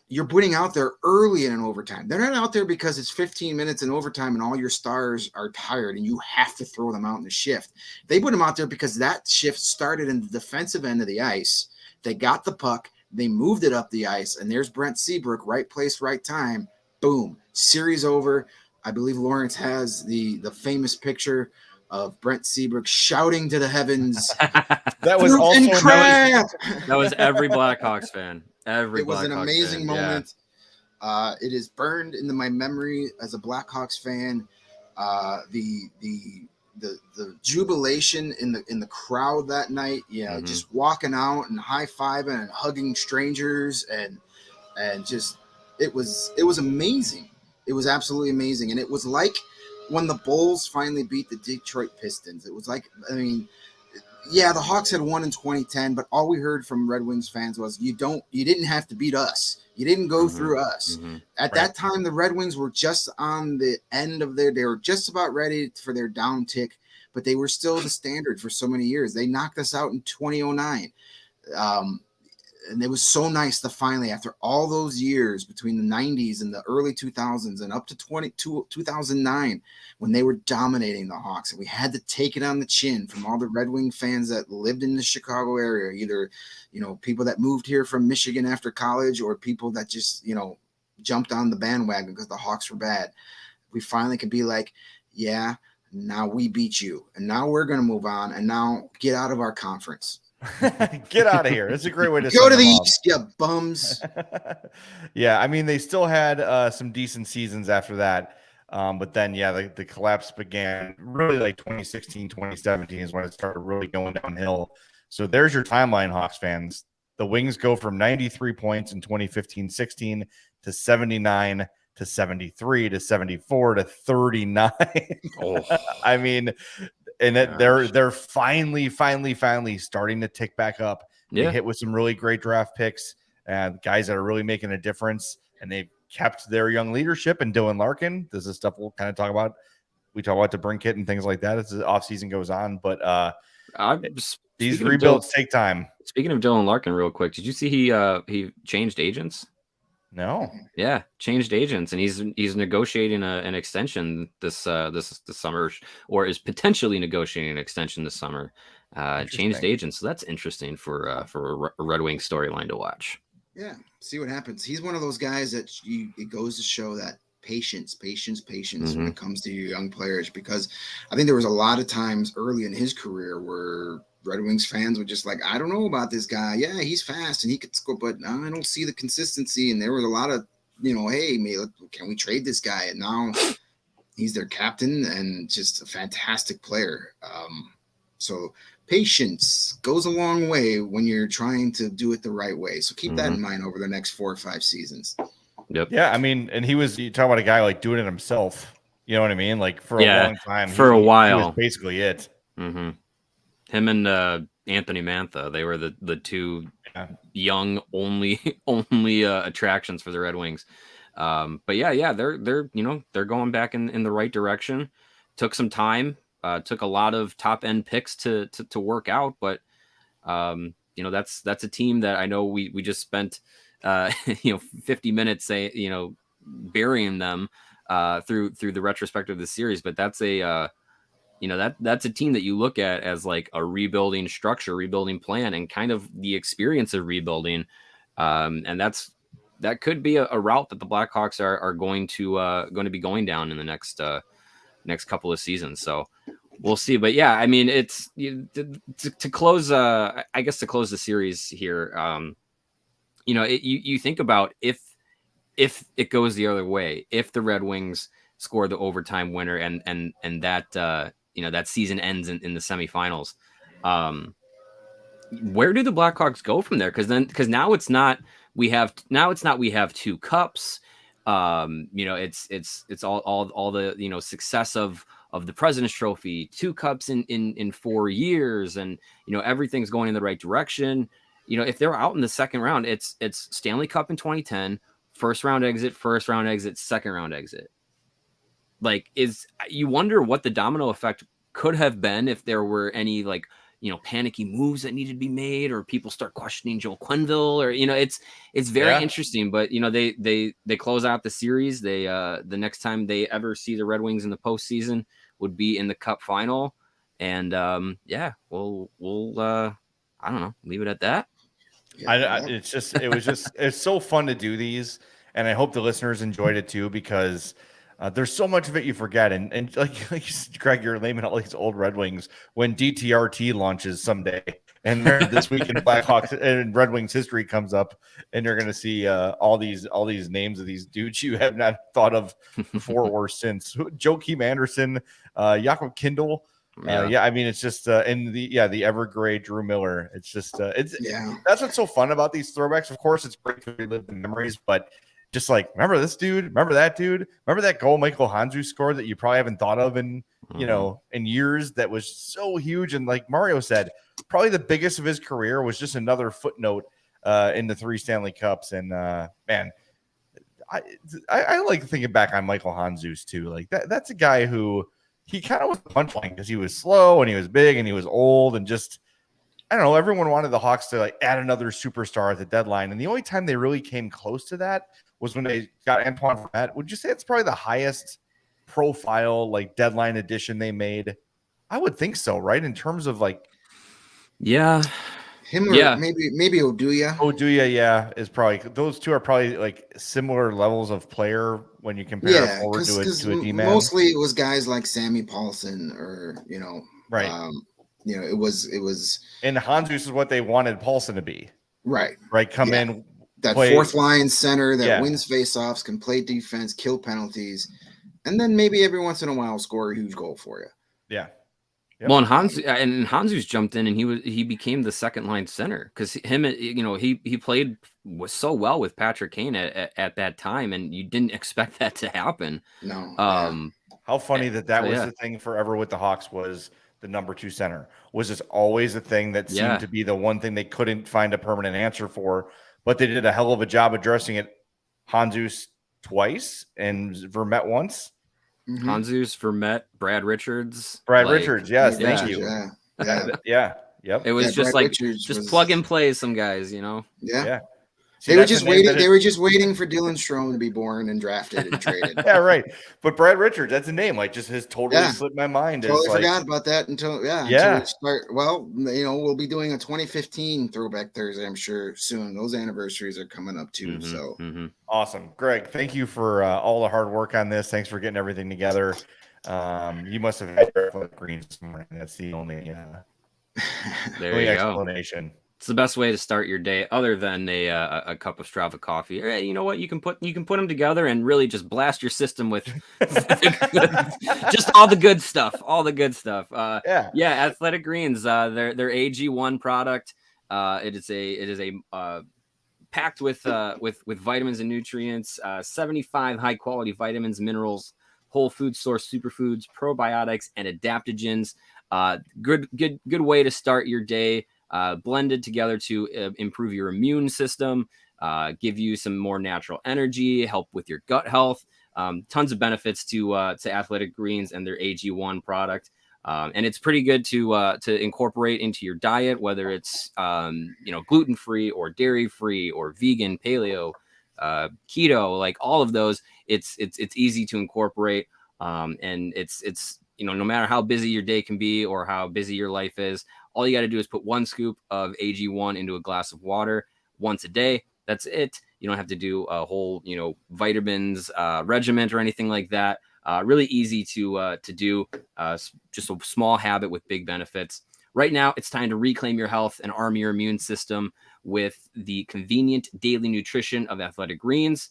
you're putting out there early in an overtime. They're not out there because it's 15 minutes in overtime and all your stars are tired and you have to throw them out in the shift. They put them out there because that shift started in the defensive end of the ice. They got the puck, they moved it up the ice, and there's Brent Seabrook, right place, right time. Boom. Series over. I believe Lawrence has the famous picture of Brent Seabrook shouting to the heavens. That was also that was every Blackhawks fan. It was an amazing moment. Yeah. It is burned into my memory as a Blackhawks fan. The jubilation in the crowd that night, just walking out and high-fiving and hugging strangers and just it was amazing. It was absolutely amazing. And it was like when the Bulls finally beat the Detroit Pistons. It was like, the Hawks had won in 2010, but all we heard from Red Wings fans was you didn't have to beat us. You didn't go through us. At that time, the Red Wings were just on the end of they were just about ready for their down tick, but they were still the standard for so many years. They knocked us out in 2009. And it was so nice to finally, after all those years between the 90s and the early 2000s and up to 2009, when they were dominating the Hawks, and we had to take it on the chin from all the Red Wing fans that lived in the Chicago area, either, people that moved here from Michigan after college or people that just, jumped on the bandwagon because the Hawks were bad. We finally could be like, yeah, now we beat you. And now we're going to move on and now get out of our conference. Get out of here. It's a great way to go to the East, you bums. Yeah, I mean, they still had some decent seasons after that. But then, the collapse began really like 2016, 2017 is when it started really going downhill. So there's your timeline, Hawks fans. The Wings go from 93 points in 2015-16 to 79 to 73 to 74 to 39. Oh, I mean, and they're finally starting to tick back up. They hit with some really great draft picks and guys that are really making a difference, and they've kept their young leadership and Dylan Larkin. This is stuff we'll kind of talk about. We talk about DeBrincat and things like that as the offseason goes on, but these rebuilds take time. Speaking of Dylan Larkin, real quick, did you see he changed agents? No. Yeah, changed agents, and he's negotiating an extension this summer, or is potentially negotiating an extension this summer. Changed agents, so that's interesting for a Red Wings storyline to watch. Yeah, see what happens. He's one of those guys that it goes to show that patience when it comes to your young players, because I think there was a lot of times early in his career where Red Wings fans were just like, I don't know about this guy. Yeah, he's fast and he could score, but I don't see the consistency. And there was a lot of, hey, can we trade this guy? And now he's their captain and just a fantastic player. So patience goes a long way when you're trying to do it the right way. So keep that in mind over the next 4 or 5 seasons. Yep. Yeah, I mean, and you talk about a guy like doing it himself. You know what I mean? Like for a long time, for a while, he was basically it. Mm-hmm. Him and Anthony Mantha, they were the two young only attractions for the Red Wings. But they're going back in the right direction. Took some time. Took a lot of top end picks to work out, but that's a team that I know we just spent 50 minutes burying them through the retrospective of the series, but that's a that's a team that you look at as like a rebuilding structure, rebuilding plan, and kind of the experience of rebuilding, and that could be a route that the Blackhawks are going to be going down in the next couple of seasons. So we'll see. But yeah, I mean, it's to close. I guess to close the series here. You think about if it goes the other way, if the Red Wings score the overtime winner and that that season ends in the semifinals, where do the Blackhawks go from there? Because now it's not we have 2 cups. It's all the success of the President's Trophy, 2 cups in 4 years, and everything's going in the right direction. If they're out in the second round, it's Stanley Cup in 2010, first round exit, second round exit. Like, you wonder what the domino effect could have been if there were any panicky moves that needed to be made, or people start questioning Joel Quenneville, or it's very interesting. But they close out the series. They the next time they ever see the Red Wings in the postseason would be in the Cup final, and we'll I don't know, leave it at that. It's so fun to do these, and I hope the listeners enjoyed it too, because there's so much of it you forget, and like Greg, you're naming all these old Red Wings. When DTRT launches someday, and this week in Blackhawks and Red Wings history comes up, and you're going to see all these names of these dudes you have not thought of before or since. Joakim Anderson, Jakob Kindl. I mean, it's just and the Evergrey Drew Miller. It's just that's what's so fun about these throwbacks. Of course, it's great to relive the memories, but just like, remember this dude, remember that dude, remember that goal Michael Hanzu scored that you probably haven't thought of in in years, that was so huge. And like Mario said, probably the biggest of his career, was just another footnote in the 3 Stanley Cups. And man, I like thinking back on Michael Hanzus too. Like that's a guy who, he kind of was a punchline because he was slow and he was big and he was old, and just, I don't know, everyone wanted the Hawks to add another superstar at the deadline. And the only time they really came close to that was when they got Antoine Vermette. Would you say it's probably the highest profile deadline addition they made? I would think so, right? In terms of him or maybe Oduya. Oduya, is probably, those two are probably similar levels of player when you compare a forward to a D-man. Mostly it was guys like Sammy Paulson, or right. It was and Hanzus is what they wanted Paulson to be. Right. Come in, that play, fourth line center that wins faceoffs, can play defense, kill penalties, and then maybe every once in a while score a huge goal for you. Yeah. Yep. Well, and Hanzus jumped in, and he became the second line center, because him, he played was so well with Patrick Kane at that time, and you didn't expect that to happen. No. How funny that was the thing forever with the Hawks was the number 2 center. Was this always a thing that seemed to be the one thing they couldn't find a permanent answer for, but they did a hell of a job addressing it. Handzus twice and Vermette once. Mm-hmm. Handzus, Vermette, Brad Richards. Richards, yes, thank you. Yeah. Yep. It was just like plug and play some guys, you know. Yeah. See, they were just waiting. They were just waiting for Dylan Strome to be born and drafted and traded. Yeah, right. But Brad Richards, that's a name. Like, just has totally slipped my mind. Totally forgot about that until we start. Well, we'll be doing a 2015 Throwback Thursday, I'm sure, soon. Those anniversaries are coming up too. Awesome, Greg. Thank you for all the hard work on this. Thanks for getting everything together. You must have had your greens this morning. That's the only explanation. It's the best way to start your day, other than a cup of Strava coffee. Hey, you know what? You can put them together and really just blast your system with just all the good stuff. All the good stuff. Athletic Greens. Their AG1 product. It is a packed with vitamins and nutrients. 75 high quality vitamins, minerals, whole food source superfoods, probiotics, and adaptogens. Good way to start your day. Blended together to improve your immune system, give you some more natural energy, help with your gut health. Tons of benefits to Athletic Greens and their AG1 product. And it's pretty good to incorporate into your diet, whether it's gluten-free or dairy-free or vegan, paleo, keto, like all of those. It's easy to incorporate. And it's no matter how busy your day can be or how busy your life is, all you got to do is put 1 scoop of AG1 into a glass of water once a day. That's it. You don't have to do a whole, vitamins regimen or anything like that. Really easy to do. Just a small habit with big benefits. Right now, it's time to reclaim your health and arm your immune system with the convenient daily nutrition of Athletic Greens.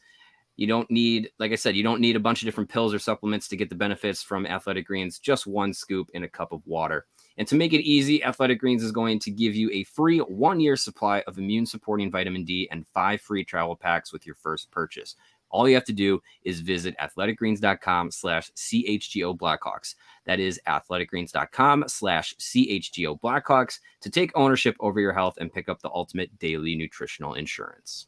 You don't need, like I said, a bunch of different pills or supplements to get the benefits from Athletic Greens. Just 1 scoop in a cup of water. And to make it easy, Athletic Greens is going to give you a free 1-year supply of immune-supporting vitamin D and 5 free travel packs with your first purchase. All you have to do is visit athleticgreens.com/CHGO Blackhawks. That is athleticgreens.com/CHGO Blackhawks to take ownership over your health and pick up the ultimate daily nutritional insurance.